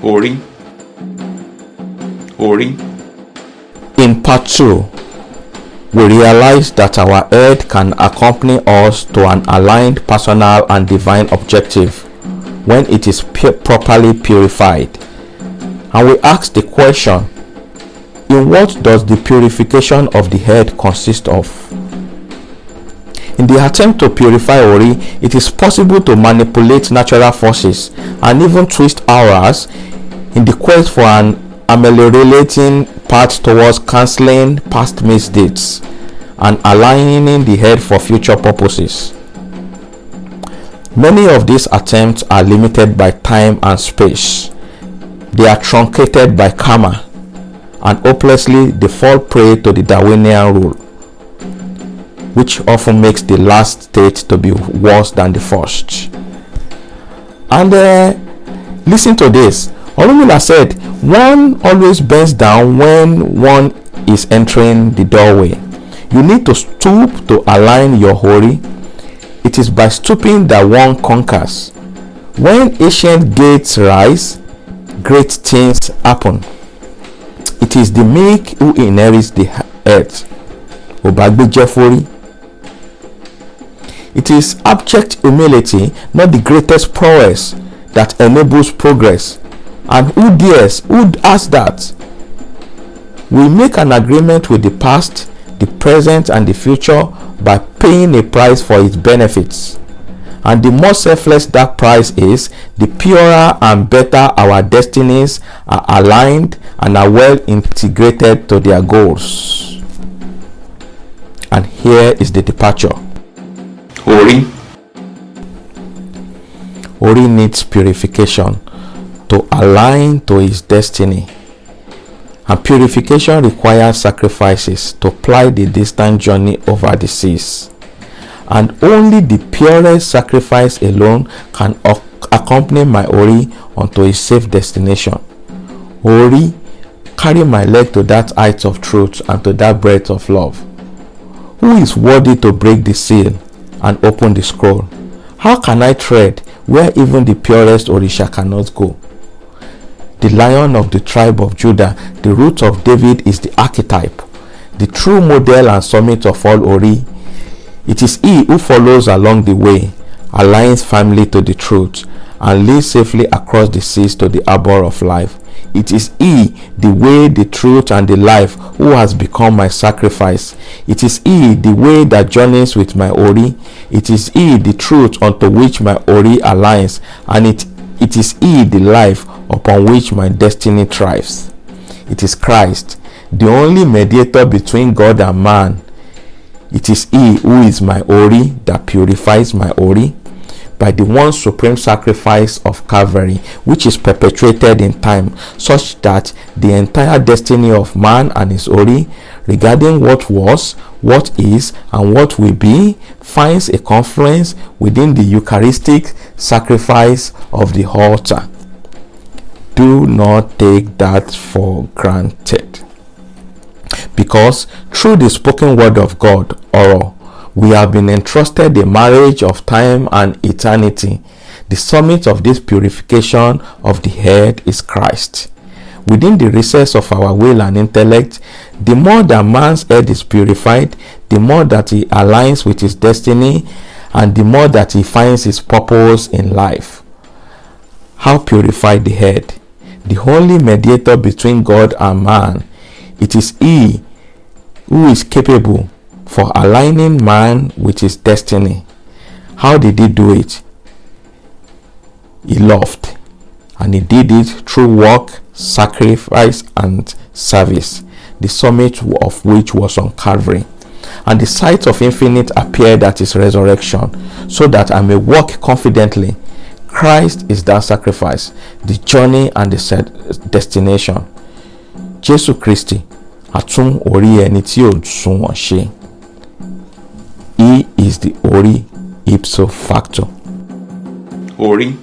Ori. In part 2, we realize that our head can accompany us to an aligned personal and divine objective when it is properly purified. And we ask the question, in what does the purification of the head consist of? In the attempt to purify Ori, it is possible to manipulate natural forces and even twist auras in the quest for an ameliorating path towards cancelling past misdeeds and aligning the head for future purposes. Many of these attempts are limited by time and space. They are truncated by karma, and hopelessly they fall prey to the Darwinian rule, which often makes the last state to be worse than the first. And listen to this. Orunmila said, one always bends down when one is entering the doorway. You need to stoop to align your Ori. It is by stooping that one conquers. When ancient gates rise, great things happen. It is the meek who inherits the earth. Obagbe Jeffori. It is abject humility, not the greatest prowess, that enables progress. And who dares, who asks that? We make an agreement with the past, the present, and the future by paying a price for its benefits. And the more selfless that price is, the purer and better our destinies are aligned and are well integrated to their goals. And here is the departure. Ori needs purification to align to his destiny. And purification requires sacrifices to ply the distant journey over the seas. And only the purest sacrifice alone can accompany my Ori unto his safe destination. Ori, carry my leg to that height of truth and to that breadth of love. Who is worthy to break the seal and open the scroll? How can I tread where even the purest Orisha cannot go? The Lion of the tribe of Judah, the root of David, is the archetype, the true model and summit of all Ori. It is he who follows along the way, aligns family to the truth, and leads safely across the seas to the harbor of life. It is he, the way, the truth, and the life, who has become my sacrifice. It is he, the way that journeys with my Ori. It is he, the truth unto which my Ori aligns, and it is he, the life upon which my destiny thrives. It is Christ, the only mediator between God and man. It is he who is my Ori, that purifies my Ori by the one supreme sacrifice of Calvary, which is perpetuated in time, such that the entire destiny of man and his Ori, regarding what was, what is, and what will be, finds a confluence within the Eucharistic sacrifice of the altar. Do not take that for granted. Because through the spoken word of God, Oro, we have been entrusted the marriage of time and eternity. The summit of this purification of the head is Christ. Within the recess of our will and intellect, the more that man's head is purified, the more that he aligns with his destiny, and the more that he finds his purpose in life. How purify the head? The only mediator between God and man. It is he who is capable for aligning man with his destiny. How did he do it? He loved, and he did it through work, sacrifice, and service, the summit of which was on Calvary. And the sight of infinite appeared at his resurrection, so that I may walk confidently. Christ is that sacrifice, the journey and the destination. Jesu Christi, atún orí ẹni tí ò sunwọ̀n ṣe. He is the Ori ipso facto. Ori.